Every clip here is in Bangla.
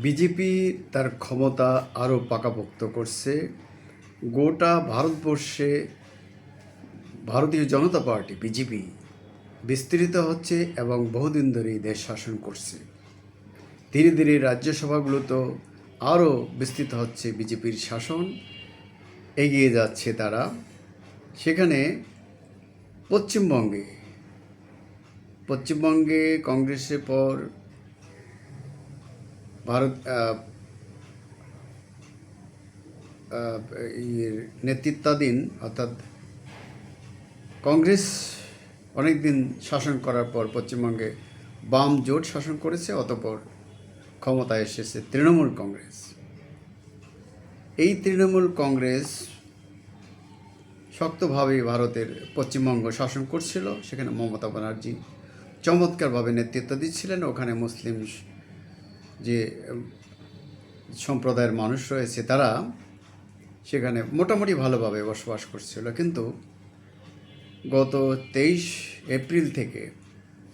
বিজেপি তার ক্ষমতা আরও পাকাপোক্ত করছে। গোটা ভারতবর্ষে ভারতীয় জনতা পার্টি বিজেপি বিস্তৃত হচ্ছে এবং বহুদিন ধরেই দেশ শাসন করছে। ধীরে ধীরে রাজ্যসভাগুলোতেও আরও বিস্তৃত হচ্ছে বিজেপির শাসন, এগিয়ে যাচ্ছে তারা। সেখানে পশ্চিমবঙ্গে পশ্চিমবঙ্গে কংগ্রেসের পর ভারত নেতৃত্বাধীন অর্থাৎ কংগ্রেস অনেক দিন শাসন করার পর পশ্চিমবঙ্গে বাম জোট শাসন করেছে, অতঃপর ক্ষমতায় এসেছে তৃণমূল কংগ্রেস। এই তৃণমূল কংগ্রেস শক্তভাবে ভারতের পশ্চিমবঙ্গ শাসন করছিল। সেখানে মমতা ব্যানার্জি চমৎকারভাবে নেতৃত্ব দিচ্ছিলেন। ওখানে মুসলিম যে সম্প্রদায়ের মানুষ রয়েছে তারা সেখানে মোটামুটি ভালোভাবে বসবাস করছিল। কিন্তু গত 23 এপ্রিল থেকে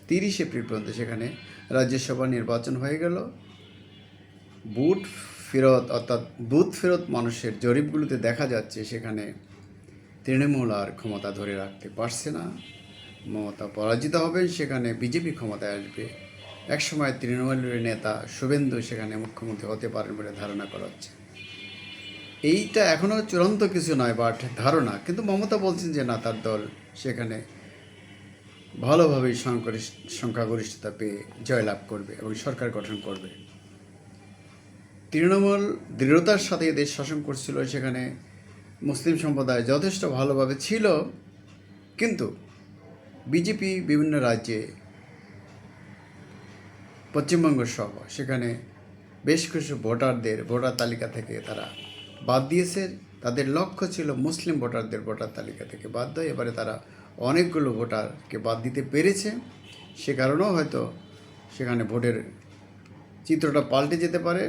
30 এপ্রিল পর্যন্ত সেখানে রাজ্যসভা নির্বাচন হয়ে গেল। বুথ ফেরত মানুষের জরিপগুলোতে দেখা যাচ্ছে সেখানে তৃণমূল আর ক্ষমতা ধরে রাখতে পারছে না। মমতা পরাজিত হবেন, সেখানে বিজেপি ক্ষমতায় আসবে। একসময় তৃণমূলের নেতা শুভেন্দু সেখানে মুখ্যমন্ত্রী হতে পারেন বলে ধারণা করা হচ্ছে। এইটা এখনও চূড়ান্ত কিছু নয়, বাট ধারণা। কিন্তু মমতা বলছেন যে না, তার দল সেখানে ভালোভাবেই সংখ্যাগরিষ্ঠতা পেয়ে জয়লাভ করবে এবং সরকার গঠন করবে। তৃণমূল দৃঢ়তার সাথে দেশ শাসন করছিল। সেখানে মুসলিম সম্প্রদায় যথেষ্ট ভালোভাবে ছিল। কিন্তু বিজেপি বিভিন্ন রাজ্যে, পশ্চিমবঙ্গ সহ সেখানে বেশ কিছু ভোটার তালিকা থেকে তারা বাদ দিয়েছে। তাদের লক্ষ্য ছিল মুসলিম ভোটারদের ভোটার তালিকা থেকে বাদ দেয়। এবারে তারা অনেকগুলো ভোটারকে বাদ দিতে পেরেছে। সে কারণেও হয়তো সেখানে ভোটের চিত্রটা পাল্টে যেতে পারে।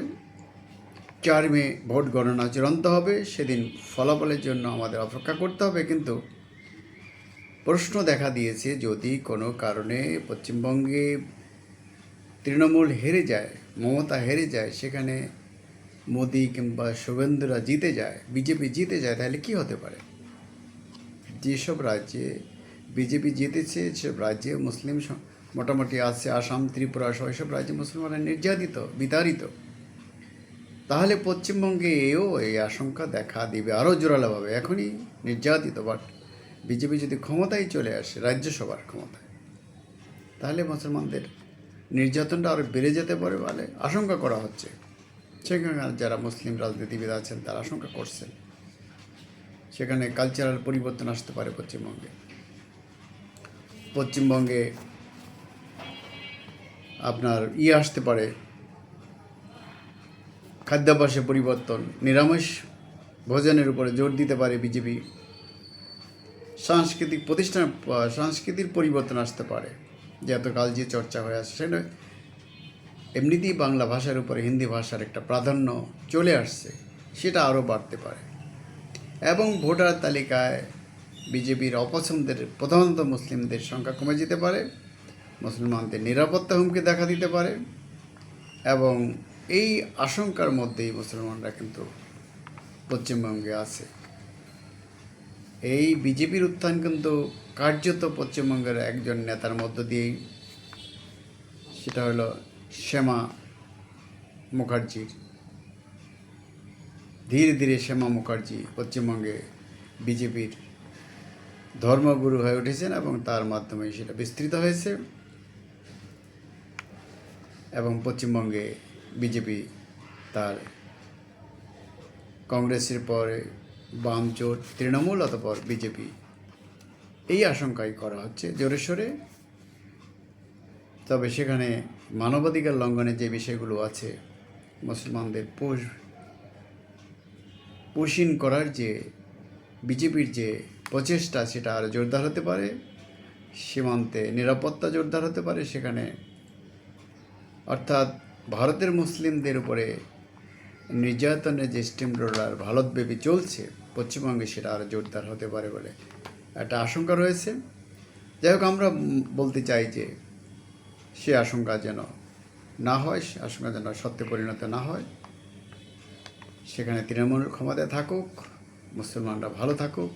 4 মে ভোট গণনা চূড়ান্ত হবে। সেদিন ফলাফলের জন্য আমাদের অপেক্ষা করতে হবে। কিন্তু প্রশ্ন দেখা দিয়েছে, যদি কোনো কারণে পশ্চিমবঙ্গে তৃণমূল হেরে যায়, মমতা হেরে যায়, সেখানে মোদি কিংবা শুভেন্দুরা জিতে যায়, বিজেপি জিতে যায়, তাহলে কি হতে পারে? যেসব রাজ্যে বিজেপি জিতেছে সেসব রাজ্যে মুসলিম মোটামুটি আছে। আসাম, ত্রিপুরা সহ এসব রাজ্যে মুসলমানরা নির্যাতিত, বিতাড়িত। তাহলে পশ্চিমবঙ্গে এও এই আশঙ্কা দেখা দিবে আরও জোরালোভাবে। এখনই নির্যাতিত, বাট বিজেপি যদি ক্ষমতায় চলে আসে, রাজ্যসভার ক্ষমতায়, তাহলে মুসলমানদের নির্যাতনটা আরও বেড়ে যেতে পারে বলে আশঙ্কা করা হচ্ছে। সেখানে যারা মুসলিম রাজনীতিবিদ আছেন তারা আশঙ্কা করছেন সেখানে কালচারাল পরিবর্তন আসতে পারে। পশ্চিমবঙ্গে আপনার আসতে পারে, খাদ্যাভ্যাসে পরিবর্তন, নিরামিষ ভোজনের উপরে জোর দিতে পারে বিজেপি। সংস্কৃতির পরিবর্তন আসতে পারে, যে এতকাল যে চর্চা হয়ে আসছে সেটা এমনিতেই বাংলা ভাষার উপরে হিন্দি ভাষার একটা প্রাধান্য চলে আসছে, সেটা আরও বাড়তে পারে। এবং ভোটার তালিকায় বিজেপির অপছন্দের প্রধানত মুসলিমদের সংখ্যা কমে যেতে পারে। মুসলমানদের নিরাপত্তা হুমকি দেখা দিতে পারে। এবং এই আশঙ্কার মধ্যেই মুসলমানরা কিন্তু পশ্চিমবঙ্গে আছে। এই বিজেপির উত্থান কিন্তু কার্যত পশ্চিমবঙ্গের একজন নেতার মধ্য দিয়েই, সেটা হলো শ্যামা মুখার্জির। ধীরে ধীরে শ্যামা মুখার্জি পশ্চিমবঙ্গে বিজেপির ধর্মগুরু হয়ে উঠেছেন এবং তার মাধ্যমে সেটা বিস্তৃত হয়েছে। এবং পশ্চিমবঙ্গে বিজেপি তার কংগ্রেসের পরে বাম জোট তৃণমূল, অতঃপর বিজেপি, এই আশঙ্কাই করা হচ্ছে জোরে সোরে। তবে সেখানে মানবাধিকার লঙ্ঘনের যে বিষয়গুলো আছে, মুসলমানদের পোষণ করার যে বিজেপির যে প্রচেষ্টা, সেটা আরও জোরদার হতে পারে। সীমান্তে নিরাপত্তা জোরদার হতে পারে সেখানে, অর্থাৎ ভারতের মুসলিমদের উপরে নির্যাতনের যে স্টিম রোলার ভারতব্যাপী চলছে, পশ্চিমবঙ্গে সেটা আরও জোরদার হতে পারে বলে একটা আশঙ্কা রয়েছে। যাই হোক, আমরা বলতে চাই যে সে আশঙ্কা যেন না হয়, আশঙ্কা যেন সত্যে পরিণত না হয়। সেখানে তৃণমূল ক্ষমতায় থাকুক, মুসলমানরা ভালো থাকুক,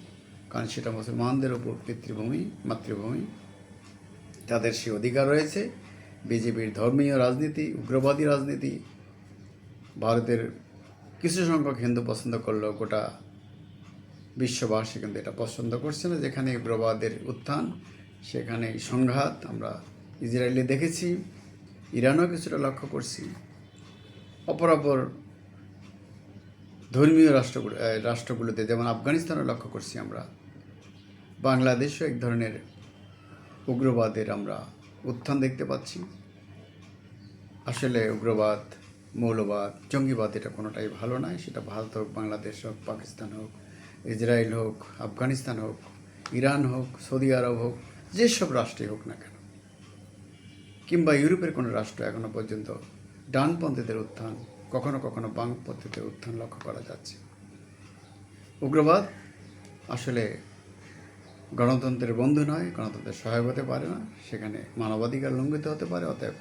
কারণ সেটা মুসলমানদের উপর পিতৃভূমি, মাতৃভূমি, তাদের সে অধিকার রয়েছে। বিজেপির ধর্মীয় রাজনীতি, উগ্রবাদী রাজনীতি ভারতের কিছু সংখ্যক হিন্দু পছন্দ করলেও গোটা বিশ্ববাসী কিন্তু এটা পছন্দ করছে না। যেখানে উগ্রবাদের উত্থান, সেখানে সংঘাত আমরা ইসরায়েলে দেখেছি, ইরানও কিছুটা লক্ষ্য করছি। অপরাপর ধর্মীয় রাষ্ট্রগুলোতে যেমন আফগানিস্তানও লক্ষ্য করছি আমরা। বাংলাদেশও এক ধরনের উগ্রবাদের আমরা উত্থান দেখতে পাচ্ছি। আসলে উগ্রবাদ, মৌলবাদ, জঙ্গিবাদ এটা কোনোটাই ভালো নয়। সেটা ভারত হোক, বাংলাদেশ হোক, পাকিস্তান হোক, ইসরায়েল হোক, আফগানিস্তান হোক, ইরান হোক, সৌদি আরব হোক, যেসব রাষ্ট্রই হোক না কেন, কিংবা ইউরোপের কোনো রাষ্ট্র, এখনও পর্যন্ত ডানপন্থীদের উত্থান, কখনো কখনো বামপন্থীদের উত্থান লক্ষ্য করা যাচ্ছে। উগ্রবাদ আসলে গণতন্ত্রের বন্ধু নয়, গণতন্ত্রের সহায়ক হতে পারে না, সেখানে মানবাধিকার লঙ্ঘিত হতে পারে। অতএব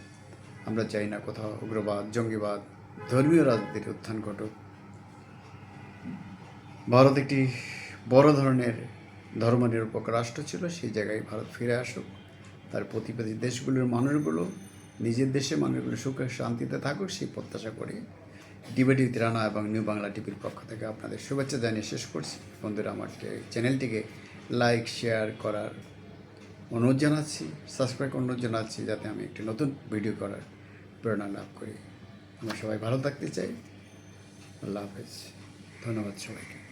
আমরা চাই না কোথাও উগ্রবাদ, জঙ্গিবাদ, ধর্মীয় রাজনীতির উত্থান ঘটুক। ভারত একটি বড় ধরনের ধর্মনিরপেক্ষ রাষ্ট্র ছিল, সেই জায়গায় ভারত ফিরে আসুক। তার প্রতিবেশী দেশগুলোর মানুষগুলো, নিজের দেশের মানুষগুলো সুখে শান্তিতে থাকুক, সেই প্রত্যাশা করি। ডিবেটিভ রানা এবং নিউ বাংলা টিভির পক্ষ থেকে আপনাদের শুভেচ্ছা জানিয়ে শেষ করছি। বন্ধুরা, আমার চ্যানেলটিকে লাইক, শেয়ার করার অনুরোধ জানাচ্ছি, সাবস্ক্রাইব অনুরোধ জানাচ্ছি, যাতে আমি একটি নতুন ভিডিও করার প্রেরণা লাভ করি। আমরা সবাই ভালো থাকতে চাই। আল্লাহ হাফেজ। ধন্যবাদ সবাইকে।